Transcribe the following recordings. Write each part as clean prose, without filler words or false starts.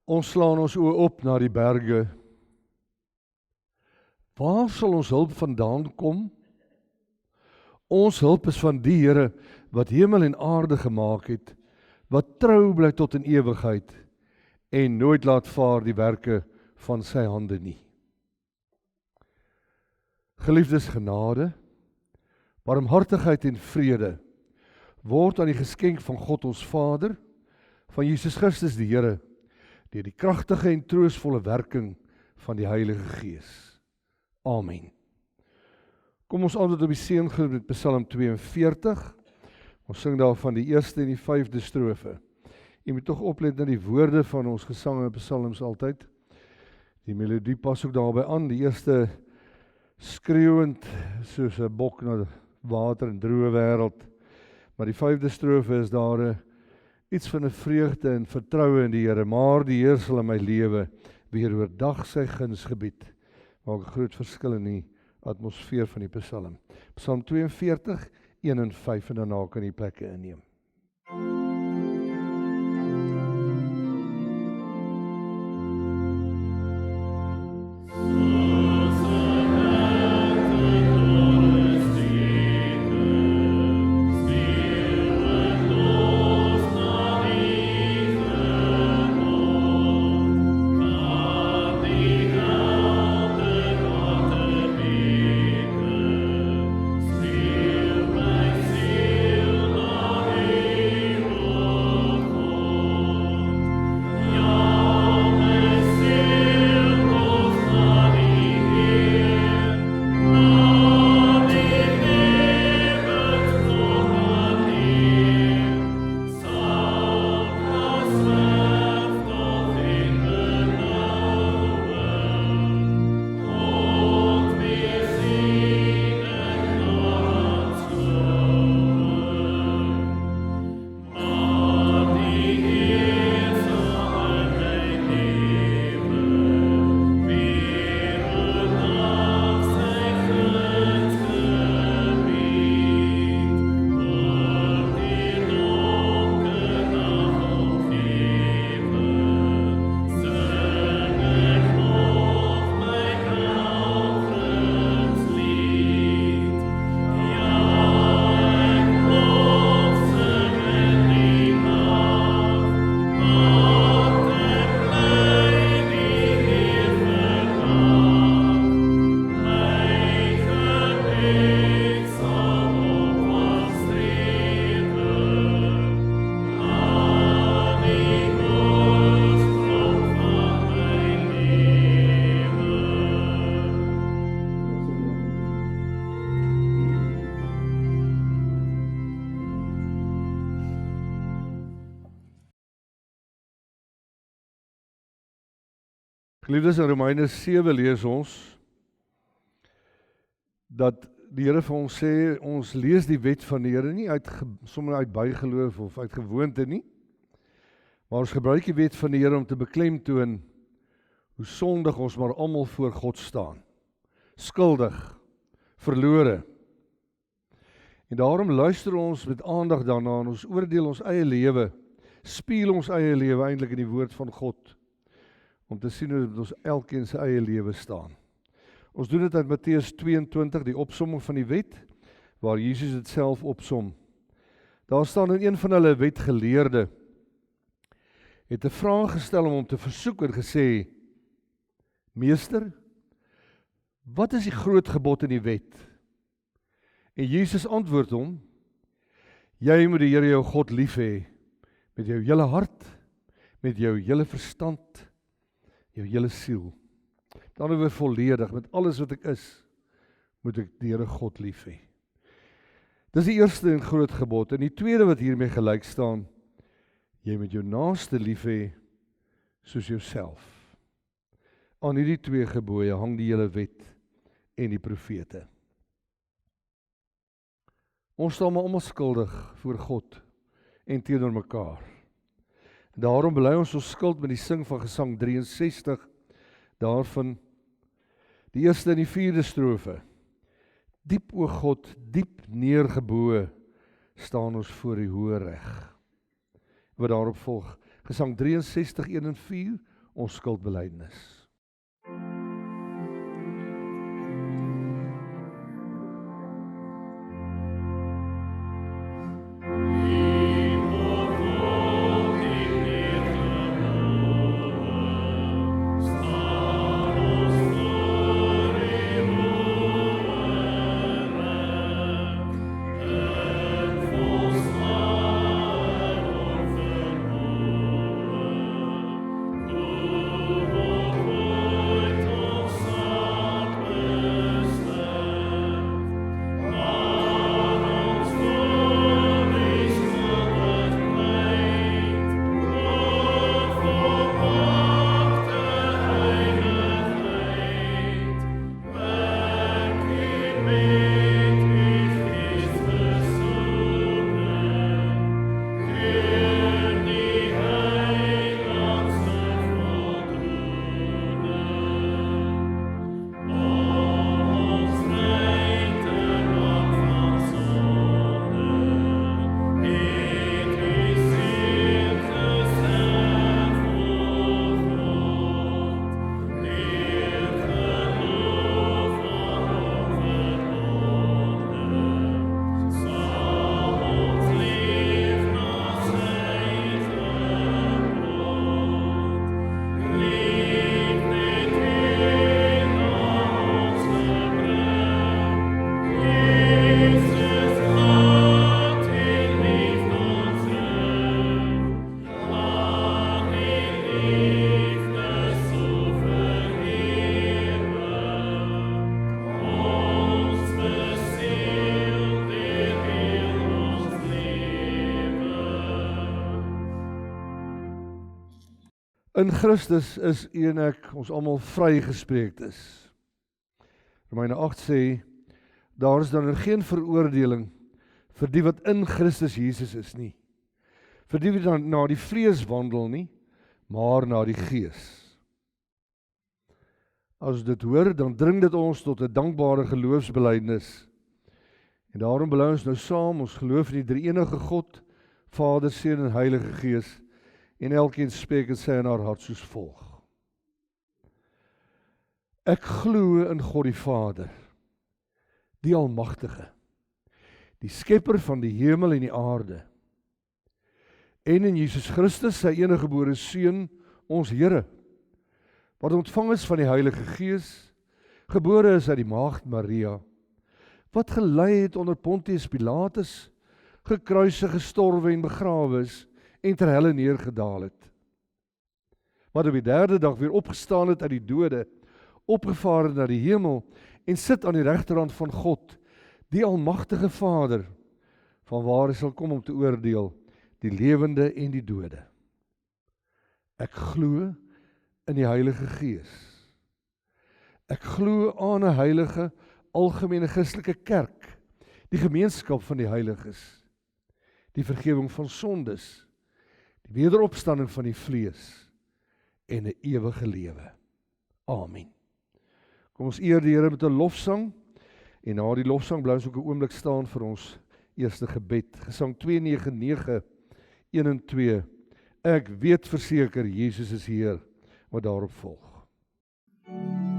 Ons slaan ons oë op na die berge. Waar sal ons hulp vandaan kom? Ons hulp is van die Here wat hemel en aarde gemaak het, wat trou bly tot in ewigheid en nooit laat vaar die werke van sy hande nie. Geliefdes, genade, barmhartigheid en vrede word aan die geskenk van God ons Vader, van Jesus Christus die Here, deur die kragtige en troostvolle werking van die Heilige Gees. Amen. Kom ons antwoord op die seëngebed met Psalm 42. Ons sing daarvan die eerste en die 5de strofe. Jy moet tog oplet na die woorde van ons gesang en psalms altyd. Die melodie pas ook daarbey aan. Die eerste skreeuwend soos 'n bok na water en droë wêreld. Maar die 5de strofe is daar iets van 'n vreugde en vertroue in die Here. Maar die Heer sal in my lewe weer oordag sy guns gebied. Maak 'n groot verskil in die atmosfeer van die psalm. Psalm 42, 1 en 5 en daarna kan jy plekke inneem. Geliefdes, in Romeine 7 lees ons dat die Here vir ons sê, ons lees die wet van die Here nie sommer uit bygeloof of uit gewoonte nie, maar ons gebruik die wet van die Here om te beklemtoon hoe sondig ons maar almal voor God staan. Skuldig, verlore. En daarom luister ons met aandag daarna en ons oordeel ons eie lewe, spieël ons eie lewe eintlik in die woord van God, om te sien hoe ons elkeen sy eie lewe staan. Ons doen dit uit Matteus 22, die opsomming van die wet, waar Jesus dit self opsom. Daar staan in een van hulle wetgeleerde, het 'n vraag gestel om hom te versoek en gesê, Meester, wat is die groot gebod in die wet? En Jesus antwoord hom, jy moet die Here jou God lief hê, met jou hele hart, met jou hele verstand, jou hele siel. Dan weer volledig, met alles wat ek is, moet ek die Here God lief hê. Dis die eerste en groot gebod. En die tweede wat hiermee gelyk staan, jy moet jou naaste lief hê, soos jouself. Aan hierdie twee gebooie hang die hele wet en die profete. Ons staan maar almal skuldig voor God en teenoor mekaar. Daarom bely ons skuld met die sing van Gesang 63, daarvan die eerste en die 4de strofe. Diep o God, diep neergeboë, staan ons voor die hoë reg. Wat daarop volg, Gesang 63, 1 en 4, ons skuldbelydenis. In Christus is een ek ons almal vrygespreek is. Romeine 8 sê, daar is dan geen veroordeling vir die wat in Christus Jesus is nie. Vir die wat dan na die vlees wandel nie, maar na die gees. As dit hoor, dan dring dit ons tot 'n dankbare geloofsbelydenis. En daarom bely ons nou saam, ons geloof in die drie-enige God, Vader, Seun en Heilige Gees, en elkeen spreek en sê in haar hart soos volg. Ek glo in God die Vader, die Almagtige, die skepper van die hemel en die aarde, en in Jesus Christus, sy eniggebore Seun, ons Here, wat ontvang is van die Heilige Gees, gebore is uit die maagd Maria, wat gelei het onder Pontius Pilatus, gekruisig, gestorwe en begrawe is, en ter helle neergedaal het, wat op die derde dag weer opgestaan het uit die dode, opgevaar het na die hemel, en sit aan die regterhand van God, die Almagtige Vader, van waar hy sal kom om te oordeel, die lewende en die dode. Ek glo in die Heilige Gees. Ek glo aan 'n heilige, algemene Christelike kerk, die gemeenskap van die heiliges, die vergifnis van sondes, die wederopstanding van die vlees en 'n ewige lewe. Amen. Kom ons eer die Here met 'n lofsang, en na die lofsang bly ons ook 'n oomblik staan vir ons eerste gebed. Gesang 299, 1 en 2. Ek weet verseker, Jesus is hier, wat daarop volg. Free.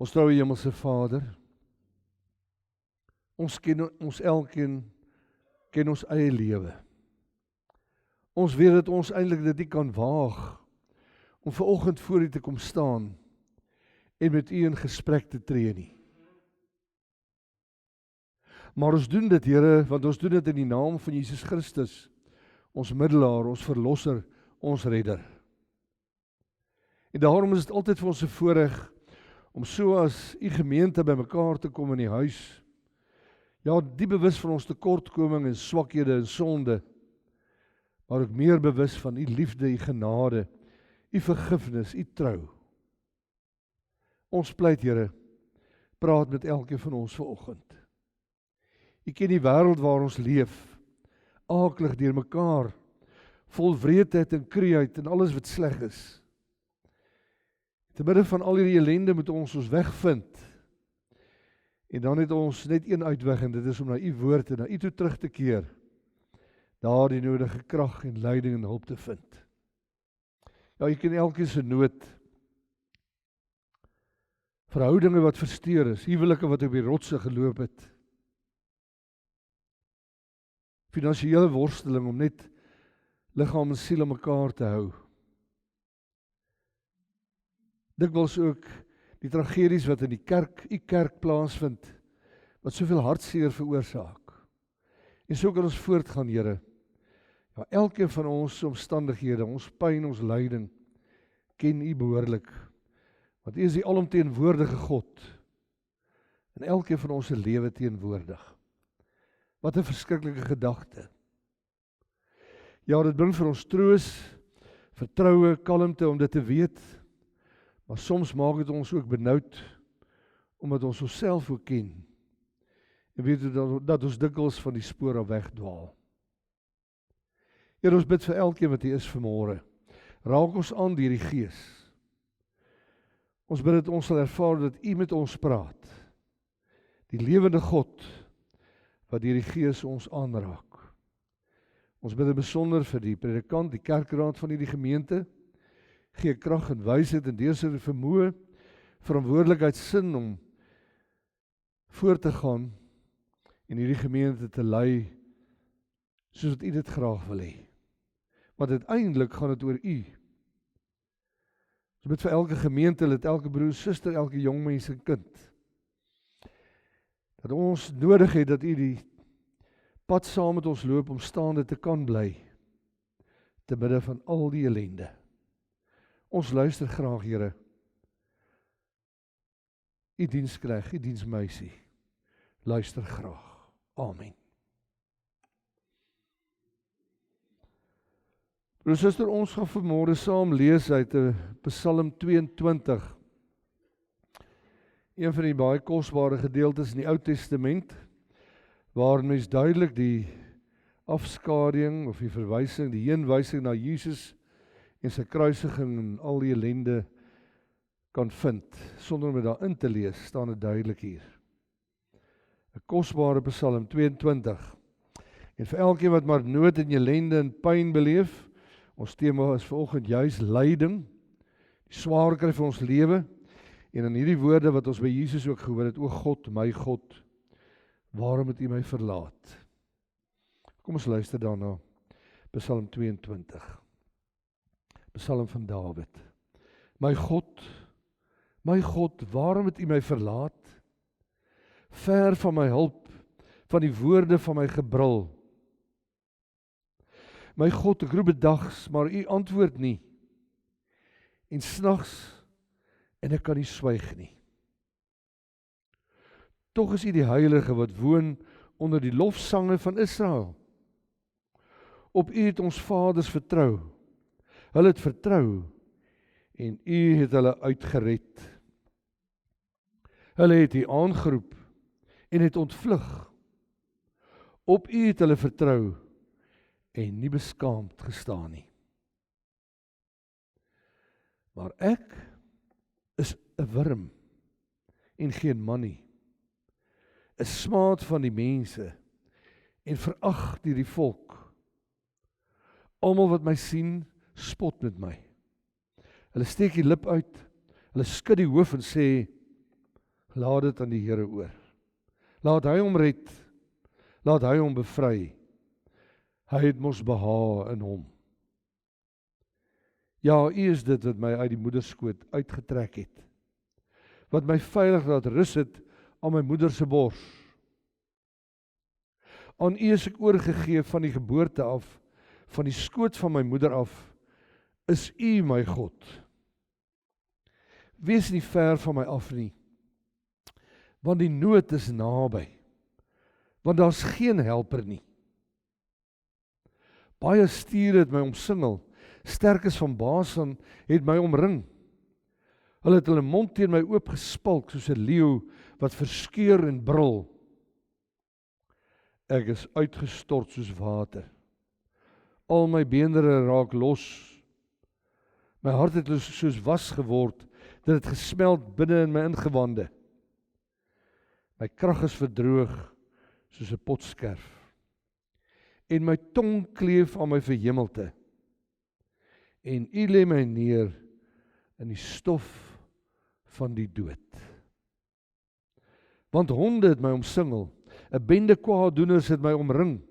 Ons troue Hemelse Vader, ons elkeen ken ons eie lewe. Ons weet dat ons eintlik dit nie kan waag om vanoggend voor U te kom staan en met U in gesprek te tree nie. Maar ons doen dit, Here, want ons doen dit in die naam van Jesus Christus, ons middelaar, ons verlosser, ons redder. En daarom is dit altyd vir ons 'n voorreg om so as U gemeente by mekaar te kom in die huis. Ja, die bewus van ons tekortkoming en swakhede en sonde, maar ook meer bewus van U liefde, U genade, U vergifnis, U trou. Ons pleit, Here, praat met elkeen van ons vanoggend. U ken die wêreld waar ons leef, aaklig deur mekaar, vol wreedheid en kruiheid en alles wat sleg is. Te midde van al hierdie ellende moet ons wegvind. En dan het ons net een uitweg en dit is om na U woord en na U toe terug te keer. Daar die nodige krag en leiding en hulp te vind. Ja, U ken elkeen se nood. Verhoudinge wat versteur is, huwelike wat op die rotse geloop het. Finansiële worsteling om net liggaam en siel aan mekaar te hou. Dikwels ook die tragedies wat in die kerk, U kerk plaasvind, wat soveel hartseer veroorsaak. En so kan ons voortgaan, Here. Ja, elkeen van ons omstandighede, ons pyn, ons lyding, ken U behoorlik. Want U is die alomteenwoordige God. En elkeen van ons se lewe teenwoordig. Wat 'n verskriklike gedagte. Ja, dit bring vir ons troos, vertroue, kalmte om dit te weet. Maar soms maak dit ons ook benoud, omdat ons onsself ook ken. En weet dat ons dikwels van die spoor af wegdwaal. Here, ons bid vir elkeen wat hier is vanmôre. Raak ons aan deur die Gees. Ons bid dat ons sal ervaar dat U met ons praat. Die lewende God, wat deur die Gees ons aanraak. Ons bid besonder vir die predikant, die kerkraad van hierdie gemeente. Gee krag en wysheid en deursigtige vermoë, verantwoordelikheid, sin om voor te gaan en hierdie gemeente te lei soos wat U dit graag wil hê. Want uiteindelik gaan dit oor U. Ons bid vir elke gemeente, dat elke broer, suster, elke jong mens en kind, dat ons nodig het dat U die pad saam met ons loop om staande te kan bly, te midde van al die ellende. Ons luister graag, Here. U diensknegt, U diensmeisie. Luister graag. Amen. Broer en suster, ons gaan vanmôre saam lees uit Psalm 22. Een van die baie kosbare gedeeltes in die Ou Testament, waar mens duidelik die afskading of die verwysing, die heenwysing na Jesus en sy kruisiging en al die ellende kan vind, sonder om dit daarin te lees, staan dit duidelik hier. 'n Kosbare Psalm 22. En vir elkeen wat maar nood en ellende en pyn beleef, ons tema is vanoggend juis lyding, die swaar kry vir ons lewe, en in hierdie woorde wat ons by Jesus ook gehoor het, o God, my God, waarom het U my verlaat? Kom ons luister daarna, Psalm 22. Psalm van Dawid. My God, waarom het U my verlaat? Ver van my hulp, van die woorde van my gebrul. My God, ek roep bedags, maar U antwoord nie. En snags, en ek kan nie swyg nie. Tog is U die Heilige wat woon onder die lofsange van Israel. Op U het ons vaders vertrou. Hulle het vertrou en U het hulle uitgered. Hulle het U aangeroep en het ontvlug. Op U het hulle vertrou en nie beskaamd gestaan nie. Maar ek is 'n wurm en geen man nie. 'n Smaad van die mense en verag deur die volk. Almal wat my sien, spot met my. Hulle steek die lip uit, hulle skud die hoof en sê, Laat dit aan die Here oor. Laat hy hom red. Laat hy hom bevry. Hy het mos behaag in hom. Ja, U is dit wat my uit die moederskoot uitgetrek het. Wat my veilig laat rus het aan my moeder se bors. Aan U is ek oorgegee van die geboorte af, van die skoot van my moeder af, is U my God. Wees nie ver van my af nie, want die nood is naby, want daar's geen helper nie. Baie stiere het my omsingel, sterkes van Basan het my omring. Hulle het hulle mond teen my oopgespalk, soos 'n leeu wat verskeur en brul. Ek is uitgestort soos water. Al my beendere raak los. My hart het soos was geword, dit het gesmeld binne in my ingewande. My krag is verdroog soos 'n potskerf. En my tong kleef aan my verhemelte. En U lê my neer in die stof van die dood. Want honde het my omsingel, 'n bende kwaaddoeners het my omring.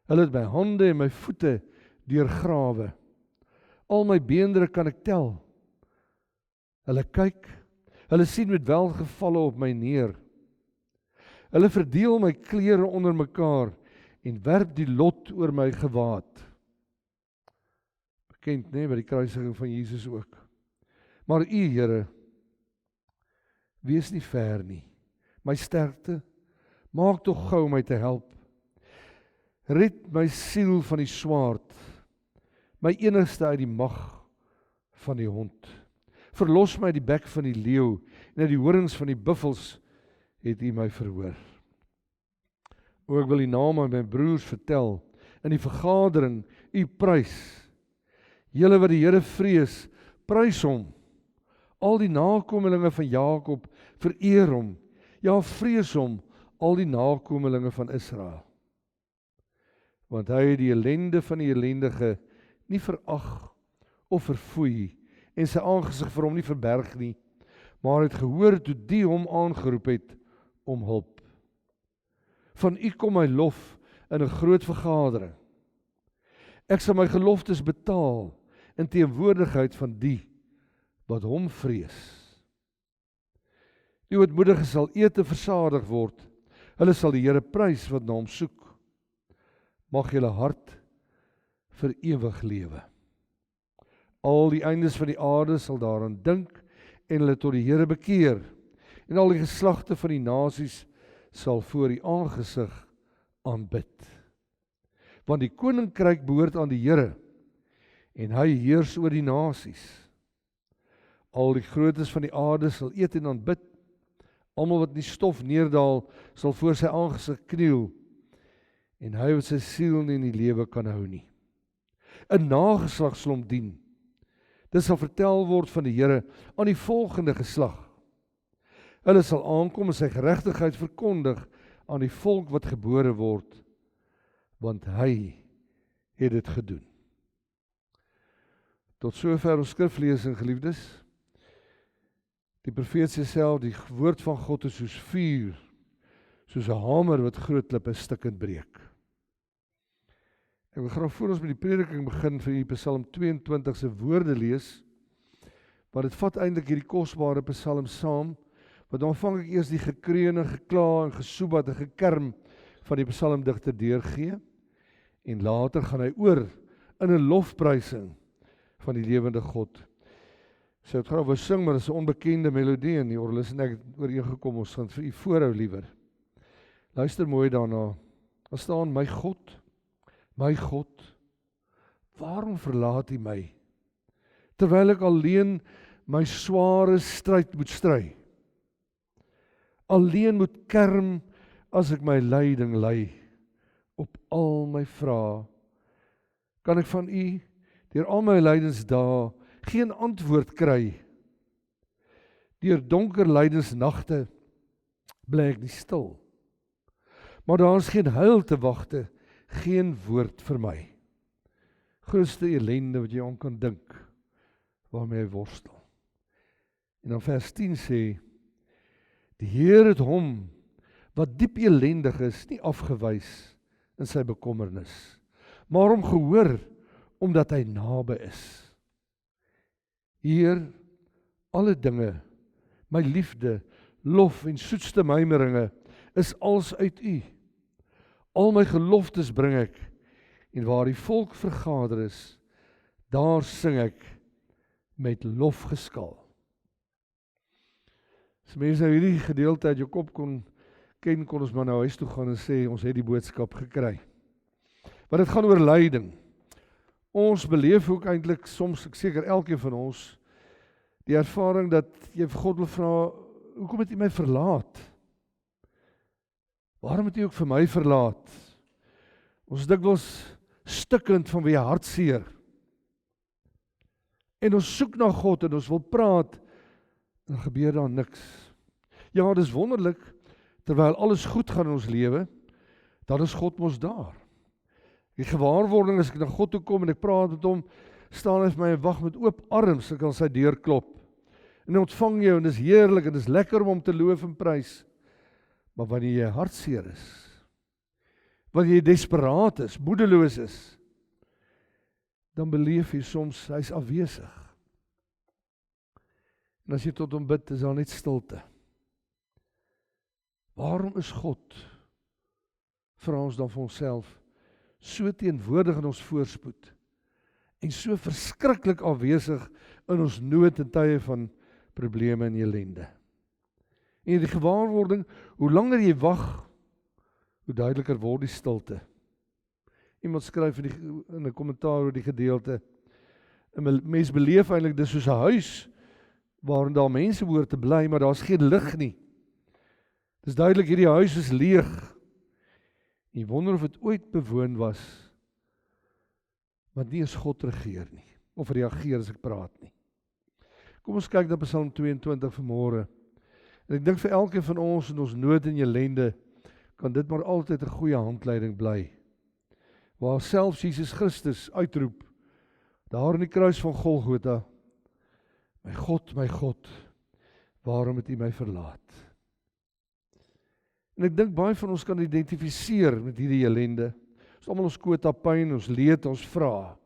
Hulle het my hande en my voete deurgrawe. Al my beendere kan ek tel. Hulle kyk, hulle sien met welgevalle op my neer. Hulle verdeel my klere onder mekaar en werp die lot oor my gewaad. Bekend, nee, by die kruisiging van Jesus ook. Maar U, Here, wees nie ver nie. My sterkte, maak tog gou my te help. Red my siel van die swaard, my enigste uit die mag van die hond. Verlos my uit die bek van die leeu, en uit die horings van die buffels het U my verhoor. O, ek wil die naam aan my broers vertel, in die vergadering U prys. Julle wat die Here vrees, prys hom. Al die nakomelinge van Jakob, vereer hom. Ja, vrees hom, al die nakomelinge van Israel. Want hy het die ellende van die ellendige nie verag of verfoei, en sy aangesig vir hom nie verberg nie, maar het gehoor toe die hom aangeroep het om hulp. Van U kom my lof in 'n groot vergadering. Ek sal my geloftes betaal in teenwoordigheid van die wat hom vrees. Die ootmoedige sal ete versadig word. Hulle sal die Here prys wat na hom soek. Mag julle hart vir ewig lewe. Al die eindes van die aarde sal daaraan dink en hulle tot die Here bekeer. En al die geslagte van die nasies sal voor die aangesig aanbid. Want die koninkryk behoort aan die Here en hy heers oor die nasies. Al die grootes van die aarde sal eet en aanbid. Almal wat in die stof neerdaal sal voor sy aangesig kniel. En hy wat sy siel nie in die lewe kan hou nie. 'n nageslag sal hom dien. Dit sal vertel word van die Here aan die volgende geslag. Hulle sal aankom en sy geregtigheid verkondig aan die volk wat gebore word, want hy het dit gedoen. Tot sover ons skriflesing, geliefdes. Die profeet sê self, die woord van God is soos vuur, soos 'n hamer wat groot klippe stukkend breek. Ek wil graag voor ons met die prediking begin vir die Psalm 22 se woorde lees, want dit vat eintlik hierdie kosbare Psalm saam, want dan vang ek eers die gekreun en gekla en gesoebat en gekerm van die psalmdigter deurgee, en later gaan hy oor in 'n lofprysing van die lewende God. Sy het graag wou sing, maar dit is 'n onbekende melodie en die orgelis en ek het ooreengekom, ons gaan vir u voorhou liewer. Luister mooi daarna. Daar staan, my God, waarom verlaat U my, terwyl ek alleen my sware stryd moet stry? Alleen moet kerm as ek my lyding ly, op al my vrae. Kan ek van U, deur al my lydensdae, geen antwoord kry? Deur donker lydensnagte bly ek nie stil, maar daar is geen heil te wagte, geen woord vir my. Grootste ellende wat jy aan kan dink, waarmee hy worstel. En dan vers 10 sê, Die Heer het hom, wat diep elendig is, nie afgewys in sy bekommernis, maar hom gehoor, omdat hy naby is. Heer, alle dinge, my liefde, lof en soetste mymeringe, is als uit U. Al my geloftes bring ek, en waar die volk vergader is, daar sing ek met lofgeskal. As mense nou hierdie gedeelte uit jou kop kon ons maar na huis toe gaan en sê, ons het die boodskap gekry. Want dit gaan oor lyding. Ons beleef ook eintlik soms, ek seker elkeen van ons, die ervaring dat jy vir God wil vra, hoekom het U my verlaat? Waarom het U ook vir my verlaat? Ons is dikwels stikkend van wie hartseer. En ons soek na God en ons wil praat, en dan gebeur daar niks. Ja, dis wonderlik, terwyl alles goed gaan in ons lewe, dan is God mos daar. Die gewaarwording as ek na God toe kom en ek praat met hom, staan hy vir my en wag met oop arms, ek kan sy deur klop. En hy ontvang jou en dis heerlik en dis lekker om hom te loof en prys. Maar wanneer jy hartseer is, wanneer jy desperaat is, moedeloos is, dan beleef jy soms, hy is afwesig. En as jy tot hom bid, is daar net stilte. Waarom is God, vra ons dan vir onsself, so teenwoordig in ons voorspoed, en so verskriklik afwesig in ons nood en tye van probleme en ellende? En die gewaarwording, hoe langer jy wag, hoe duideliker word die stilte. Iemand skryf in 'n kommentaar oor die gedeelte, 'n mens beleef eintlik dis soos 'n huis, waarin daar mense behoort te bly, maar daar's geen lig nie. Dis duidelik, hierdie huis is leeg. Jy wonder of dit ooit bewoon was, want nie is God regeer nie, of reageer as ek praat nie. Kom ons kyk na Psalm 22 vanmôre. En ek dink vir elkeen van ons in ons nood en ellende, kan dit maar altyd 'n goeie handleiding bly. Waar selfs Jesus Christus uitroep, daar in die kruis van Golgotha, my God, waarom het U my verlaat? En ek dink baie van ons kan identifiseer met hierdie ellende. Ons almal ons kwota pyn, ons leed, ons vra.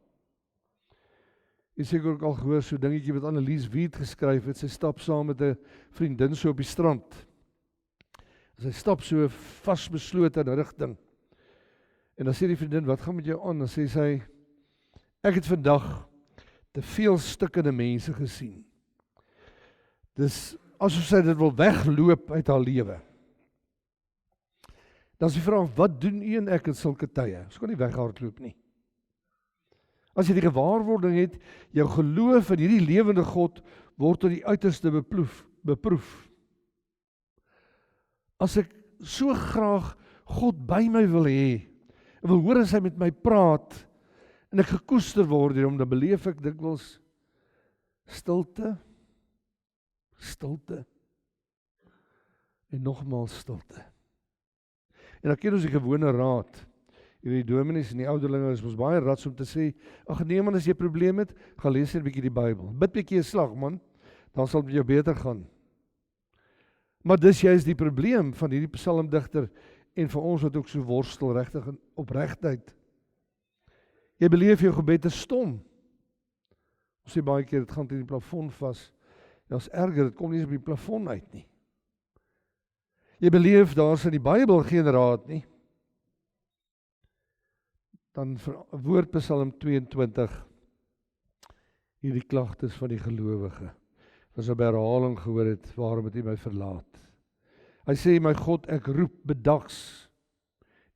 Jy seker ook al gehoor so dingetjie wat Annelies Wiet geskryf het, sy stap saam met 'n vriendin so op die strand. Sy stap so vasbeslote in 'n rigting. En dan sê die vriendin, wat gaan met jou aan? Dan sê sy, ek het vandag te veel stikkende mense gesien. Dis asof sy dit wil wegloop uit haar lewe. Dan is die vraag, wat doen u en ek in sulke tye? Ons kan nie weghardloop nie. As jy die gewaarwording het, jou geloof in hierdie lewende God word tot die uiterste beproef. As ek so graag God by my wil hê, en wil hoor as hy met my praat, en ek gekoester word hierom, dan beleef ek dikwels stilte, en nogmaals stilte. En dan ken ons die gewone raad. Die dominees en die ouderlinge is ons baie rats om te sê, ag nee man, as jy 'n probleem het, gaan lees net 'n bietjie die Bybel. Bid bietjie 'n slag man, dan sal dit jou beter gaan. Maar dis juist die probleem van hierdie psalmdigter en vir ons wat ook so worstel regtig en opregtheid. Jy beleef jou gebed is stom. Ons sê baie keer dit gaan teen die plafon vas. Daar's erger, dit kom nie eens op die plafon uit nie. Jy beleef daar's in die Bybel geen raad nie. Dan woord Psalm 22 hierdie klagtes van die gelowige. As hy by herhaling gehoor het, waarom het U my verlaat? Hy sê, my God, ek roep bedags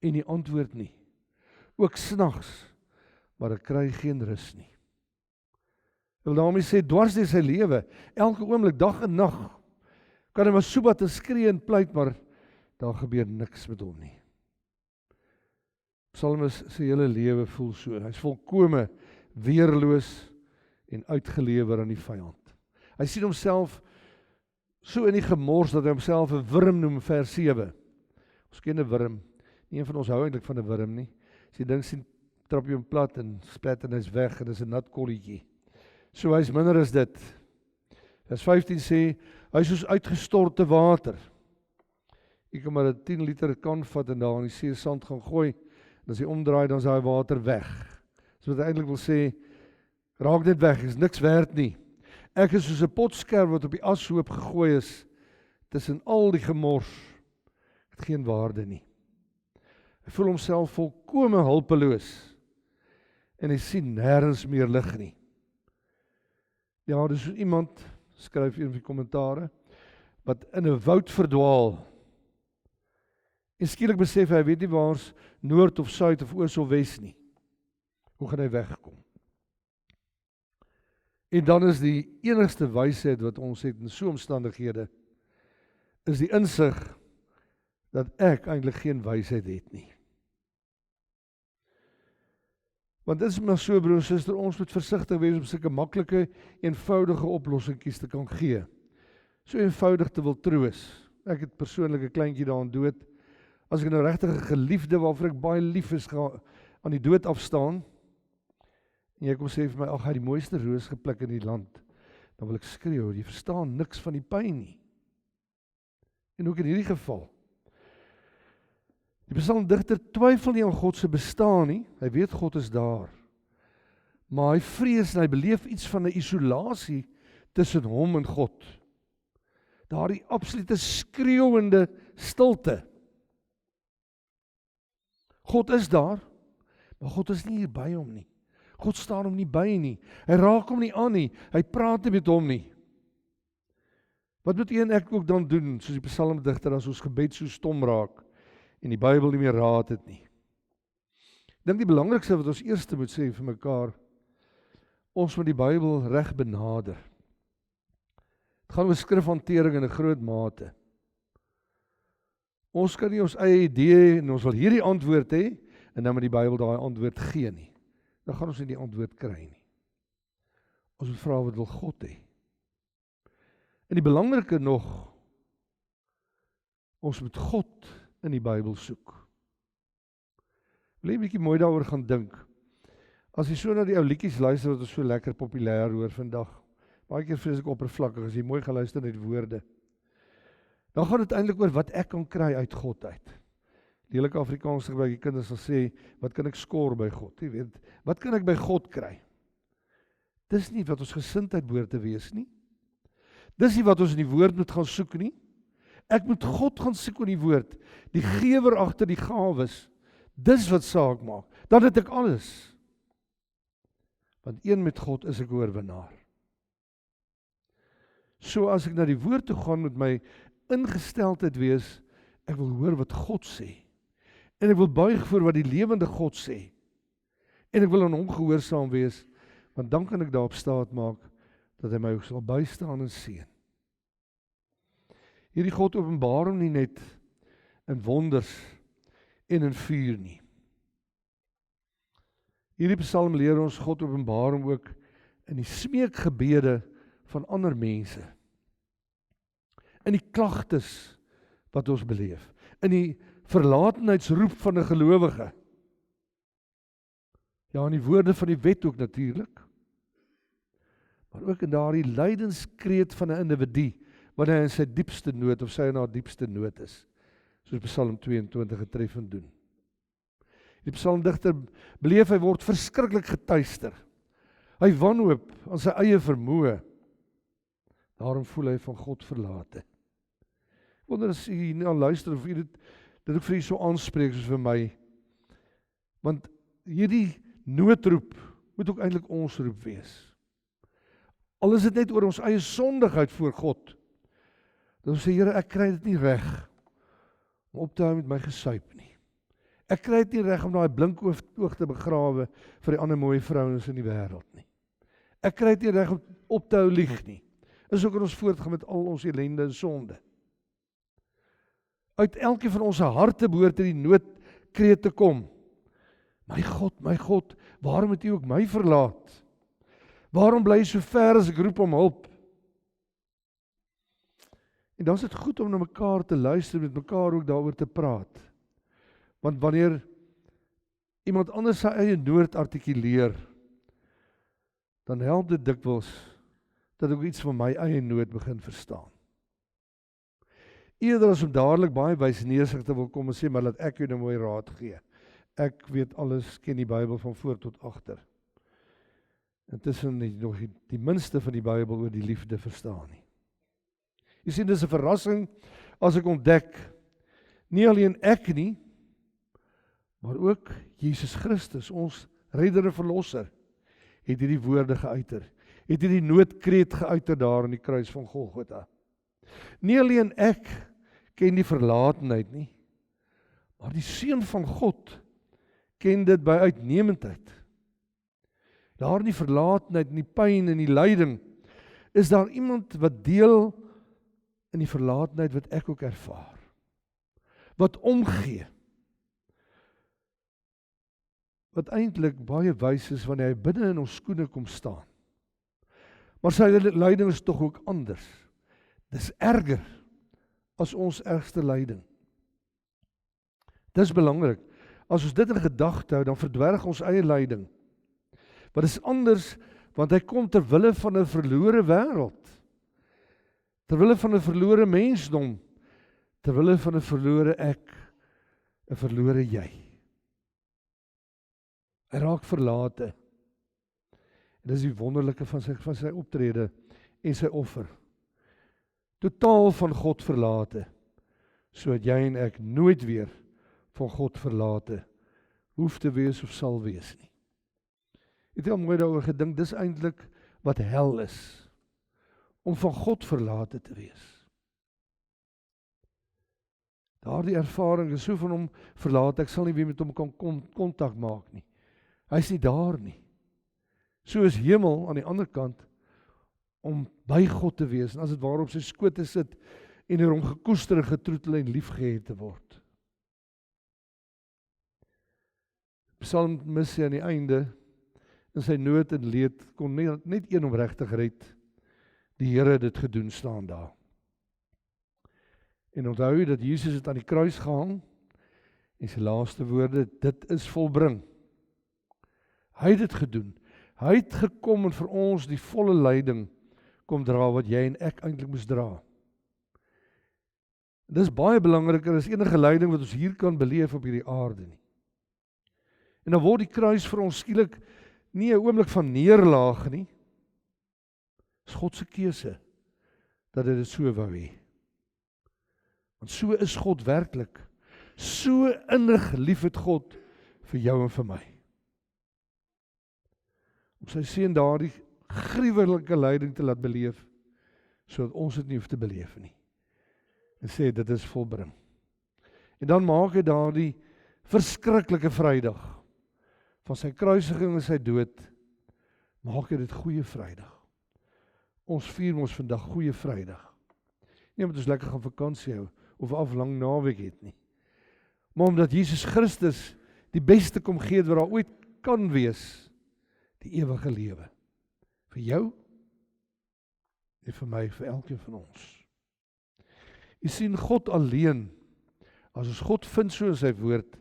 en U antwoord nie. Ook snags, maar ek kry geen rus nie. Ek wil daarmee sê, dwars deur sy lewe, elke oomblik, dag en nag, kan hy maar so wat skree en pleit, maar daar gebeur niks met hom nie. Psalmis sy hele lewe voel so, hy is volkome weerloos en uitgelewer aan die vyand. Hy sien homself so in die gemors dat hy homself 'n wurm noem, vers 7. Ons ken 'n wurm, nie een van ons hou eintlik van 'n wurm nie. As jy dink sien, trap jy hom plat en splat en hy's weg en dis 'n nat kolletjie. So hy's minder as dit. Vers 15 sê, hy is soos uitgestorte water. Jy kan maar 'n 10 liter kan vat en daar in die see sand gaan gooi, en as jy omdraai, dan is daai water weg. So wat hy eintlik wil sê, raak dit weg, is niks werd nie. Ek is soos 'n potskerf wat op die ashoop gegooi is, tussen al die gemors, het geen waarde nie. Hy voel homself volkome hulpeloos, en hy sien nêrens meer lig nie. Ja, dis soos iemand, skryf een van die kommentare, wat in 'n woud verdwaal, en skielik besef hy weet nie waar's noord of suid of oos of wes nie. Hoe gaan hy wegkom? En dan is die enigste wysheid wat ons het in so omstandighede, is die insig dat ek eintlik geen wysheid het nie. Want dit is maar so, broer en suster, ons moet versigtig wees om sulke maklike, eenvoudige oplossingkies te kan gee. So eenvoudig te wil troos. Ek het persoonlik 'n kleintjie daaraan dood. As ek nou regtig 'n geliefde waarvoor ek baie lief is, gaan aan die dood afstaan, en jy kom sê vir my, ag, hy het die mooiste roos gepluk in die land, dan wil ek skreeu, jy verstaan niks van die pyn nie. En ook in hierdie geval, die psalmdigter twyfel nie aan God se bestaan nie, hy weet God is daar, maar hy vrees en hy beleef iets van 'n isolasie tussen hom en God. Daardie absolute skreeuende stilte. God is daar, maar God is nie hier by hom nie. God staan hom nie by nie. Hy raak hom nie aan nie. Hy praat nie met hom nie. Wat moet u en ek ook dan doen, soos die psalmdigter, as ons gebed so stom raak en die Bybel nie meer raad het nie? Ek dink die belangrikste wat ons eers moet sê vir mekaar, ons moet die Bybel reg benader. Het gaan oor skrifhantering in 'n groot mate. Ons kan nie ons eie idee en ons wil hierdie antwoord hê, en dan moet die Bybel daai antwoord gee nie. Dan gaan ons nie die antwoord kry nie. Ons moet vra wat wil God hê. En die belangrike nog, ons moet God in die Bybel soek. Wil jy 'n bietjie mooi daaroor gaan dink? As jy so na die ou liedjies luister wat ons so lekker populêr hoor vandag, baie keer vreeslik oppervlakkig, as jy mooi geluister na die woorde, dan gaan dit eintlik oor wat ek kan kry uit God uit. Lelike Afrikaans gebruik die kinders sal sê, wat kan ek skoor by God? Jy weet, wat kan ek by God kry? Dis nie wat ons gesindheid behoort te wees nie. Dis nie wat ons in die woord moet gaan soek nie. Ek moet God gaan soek in die woord, die gewer agter die gawes. Dis wat saak maak. Dan het ek alles. Want een met God is ek oorwinnaar. So as ek na die woord toe gaan met my ingesteldheid wees, ek wil hoor wat God sê. En ek wil buig voor wat die lewende God sê. En ek wil aan hom gehoorsaam wees, want dan kan ek daarop staat maak, dat hy my sal bystaan en seën. Hierdie God openbaar hom nie net in wonders en in vuur nie. Hierdie psalm leer ons God openbaar hom ook in die smeekgebede van ander mense. In die klagtes wat ons beleef. In die verlatenheidsroep van 'n gelowige. Ja, in die woorde van die wet ook natuurlik. Maar ook in daardie lydenskreet van 'n individu, wanneer hy in sy diepste nood of sy in haar diepste nood is, soos Psalm 22 getreffend doen. Die psalmdigter beleef hy word verskriklik getuister. Hy wanhoop aan sy eie vermoë. Daarom voel hy van God verlate. Ek wonder as u nie aan luister of u dit ook vir u so aanspreek soos vir my. Want hierdie noodroep moet ook eintlik ons roep wees. Al is dit net oor ons eie sondigheid voor God. Dan sê Here, ek kry dit nie reg om op te hou met my gesuip nie. Ek kry dit nie reg om daai blink oog te begrawe vir die ander mooi vrouens in die wêreld nie. Ek kry dit nie reg om op te hou lieg nie. Is ook in ons voortgaan met al ons ellende en sonde. Uit elkeen van ons harte behoort die noodkreet te kom. My God, waarom het U ook my verlaat? Waarom bly jy so ver as ek roep om hulp? En dan is dit goed om na mekaar te luister, met mekaar ook daaroor te praat. Want wanneer iemand anders sy eie nood artikuleer, dan help dit dikwels dat ek iets van my eie nood begin verstaan. Eerder as om dadelik baie wysneersig te wil kom en sê, maar laat ek jou nou mooi raad gee. Ek weet alles, ken die Bybel van voor tot agter. Intussen het jy nog die minste van die Bybel oor die liefde verstaan nie. Jy sien, dis 'n verrassing as ek ontdek, nie alleen ek nie, maar ook Jesus Christus, ons redder en verlosser, het hierdie woorde geuiter, het hierdie noodkreet geuiter daar in die kruis van Golgotha. Nie alleen ek ken die verlatenheid nie, maar die Seun van God ken dit by uitnemendheid. Daar in die verlatenheid, in die pyn en die lyding, is daar iemand wat deel in die verlatenheid wat ek ook ervaar. Wat omgee. Wat eintlik baie wys is wanneer hy binne in ons skoene kom staan. Maar sy lyding is tog ook anders. Dis erger as ons ergste lyding. Dis belangrik. As ons dit in gedagte hou, dan verdwerg ons eie lyding. Maar dis anders, want hy kom ter wille van 'n verlore wêreld. Ter wille van 'n verlore mensdom. Ter wille van 'n verlore ek, 'n verlore jy. Hy raak verlate. En dis die wonderlike van sy optrede en sy offer. Totaal van God verlate, sodat jy en ek nooit weer van God verlate hoef te wees of sal wees nie. Het jy al mooi daaroor gedink, dis eintlik wat hel is, om van God verlate te wees. Daardie ervaring is so van hom verlate, ek sal nie weer met hom kan kontak maak nie. Hy is nie daar nie. So is hemel aan die ander kant, om by God te wees, en as dit waar op sy skoot te sit, en hom gekoester en getroetel en liefgehet te word. Psalmis sê aan die einde, in sy nood en leed, kon net een hom regtig red, die Here het dit gedoen, staan daar. En onthou dat Jesus het aan die kruis gehang, en sy laaste woorde, dit is volbring. Hy het dit gedoen. Hy het gekom en vir ons die volle lyding kom dra wat jy en ek eintlik moes dra. Dit is baie belangriker as enige lyding wat ons hier kan beleef op hierdie aarde nie. En dan word die kruis vir ons skielik nie 'n oomblik van neerlaag nie. Dis God se keuse dat hy dit so wou hê. Want so is God werklik. So innig lief het God vir jou en vir my. Om sy seun daardie gruwelike lyding te laat beleef, sodat ons dit nie hoef te beleef nie. En sê, dit is volbring. En dan maak hy daardie verskriklike Vrydag, van sy kruisiging en sy dood, maak hy dit Goeie Vrydag. Ons vier ons vandag Goeie Vrydag. Nie omdat ons lekker gaan vakansie hou, of aflang naweek het nie. Maar omdat Jesus Christus die beste kom gee wat daar ooit kan wees, die ewige lewe. Vir jou en vir my, vir elkeen van ons. Jy sien, God alleen, as ons God vind so in sy woord,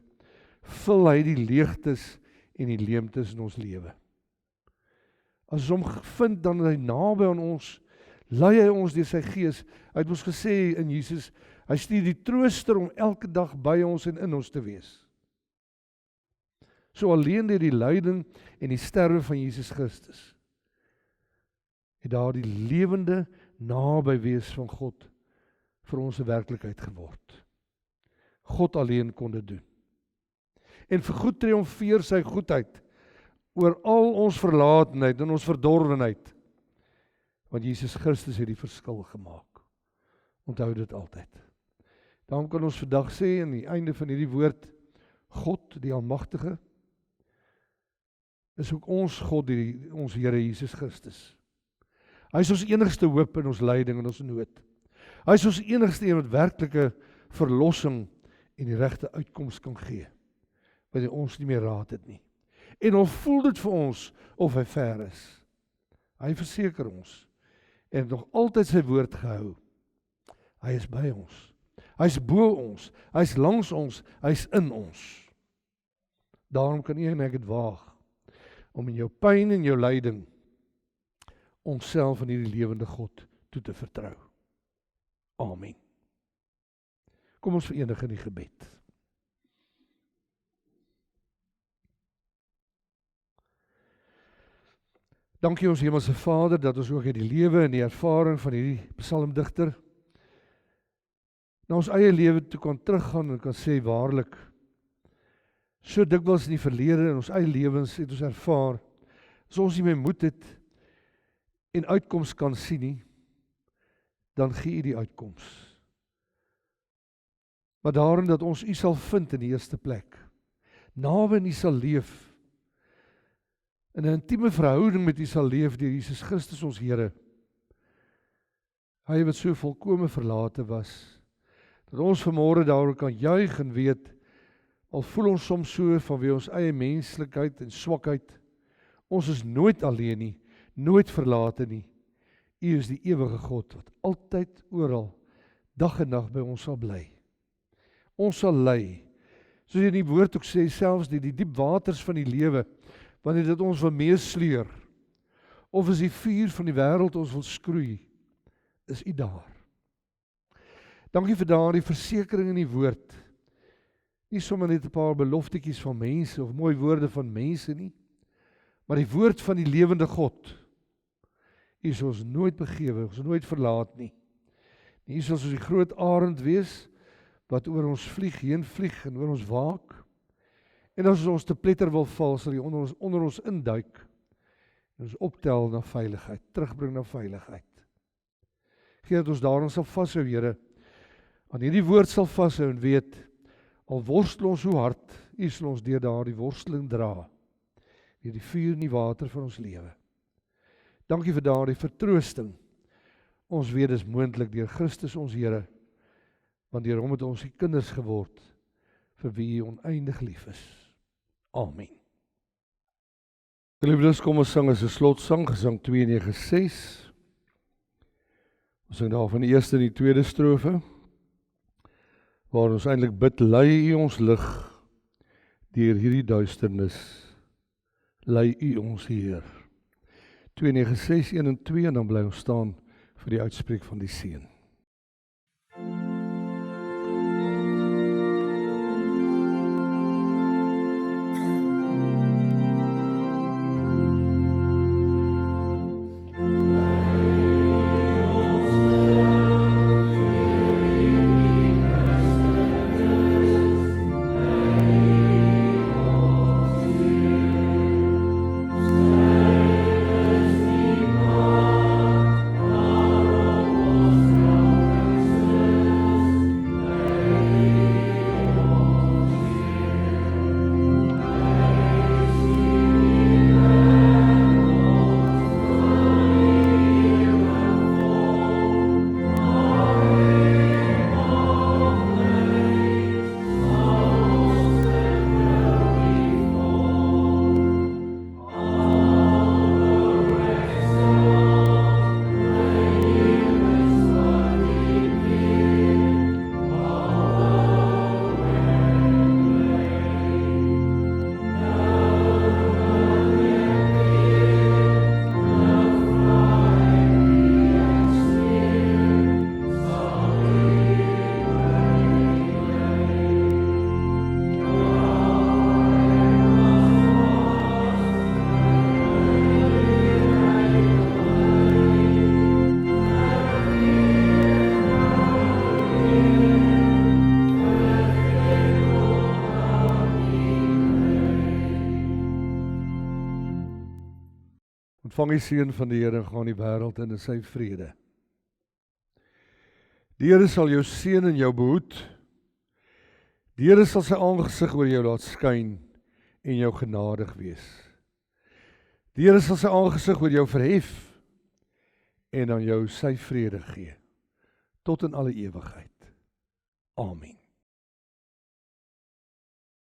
vul hy die leegtes en die leemtes in ons lewe. As ons hom vind, dan is hy naby aan ons, lei hy ons deur sy gees. Hy het ons gesê in Jesus, hy stuur die trooster om elke dag by ons en in ons te wees. So alleen deur die lyding en die sterwe van Jesus Christus, het daar die lewende naby wees van God vir ons 'n werklikheid geword. God alleen kon dit doen. En vergoed triomfeer sy goedheid oor al ons verlatenheid en ons verdorwenheid. Want Jesus Christus het die verskil gemaak. Onthou dit altyd. Daarom kan ons vandag sê aan die einde van hierdie woord, God, die Almagtige, is ook ons God, ons Here Jesus Christus. Hy is ons enigste hoop in ons lyding en ons nood. Hy is ons enigste een wat werklike verlossing en die regte uitkoms kan gee, wat ons nie meer raad het nie. En of voel dit vir ons of hy ver is. Hy verseker ons en het nog altyd sy woord gehou. Hy is by ons. Hy is bo ons. Hy is langs ons. Hy is in ons. Daarom kan jy en ek dit waag om in jou pyn en jou lyding onsself aan hierdie lewende God toe te vertrou. Amen. Kom ons verenig in die gebed. Dankie ons Hemelse Vader, dat ons ook uit die lewe en die ervaring van hierdie psalmdigter na ons eie lewe toe kan teruggaan en kan sê waarlik, so dikwels in die verlede in ons eie lewens het ons ervaar, as ons nie meer moed het en uitkoms kan sien nie, dan gee U die uitkoms. Maar daarin dat ons U sal vind in die eerste plek, naby in U sal leef, in 'n intieme verhouding met U sal leef deur Jesus Christus ons Here. Hy wat so volkome verlate was, dat ons vanmôre daaroor kan juig en weet, al voel ons soms so vanweë ons eie menslikheid en swakheid, ons is nooit alleen nie, nooit verlate nie. U is die ewige God wat altyd oral, dag en nag by ons sal bly. Ons sal lei, soos in die woord ook sê, selfs die diep waters van die lewe, wanneer dit ons wil meesleur, of as die vuur van die wêreld ons wil skroei, is U daar. Dankie vir daardie versekering in die woord, nie sommer net 'n paar beloftetjies van mense, of mooi woorde van mense nie, maar die woord van die lewende God. U sal ons nooit begewe, ons nooit verlaat nie. U sal soos die groot arend wees, wat oor ons heen vlieg en oor ons waak. En as ons te pletter wil val, sal U onder ons induik en ons optel na veiligheid, terugbring na veiligheid. Gee dat ons daarin sal vashou, Here, aan hierdie woord sal vashou en weet, al worstel ons hoe hard, U sal ons deur daardie worsteling dra, deur die vuur en die water van ons lewe. Dankie vir daardie vertroosting. Ons weet dis moontlik deur Christus ons Here, want deur hom het ons die kinders geword, vir wie U oneindig lief is. Amen. Geliefdes, kom ons sing as 'n slotsang, Gesang 296. Ons sing daar van die eerste en die tweede strofe, waar ons eintlik bid, lei U ons lig deur hierdie duisternis, lei U ons Heer. 296, 1 en 2, en dan bly ons staan vir die uitspreek van die seën. Ontvang die seën van die Here en gaan die wêreld in sy vrede. Die Here sal jou seën en jou behoed. Die Here sal sy aangesig oor jou laat skyn en jou genadig wees. Die Here sal sy aangesig oor jou verhef en aan jou sy vrede gee tot in alle ewigheid. Amen.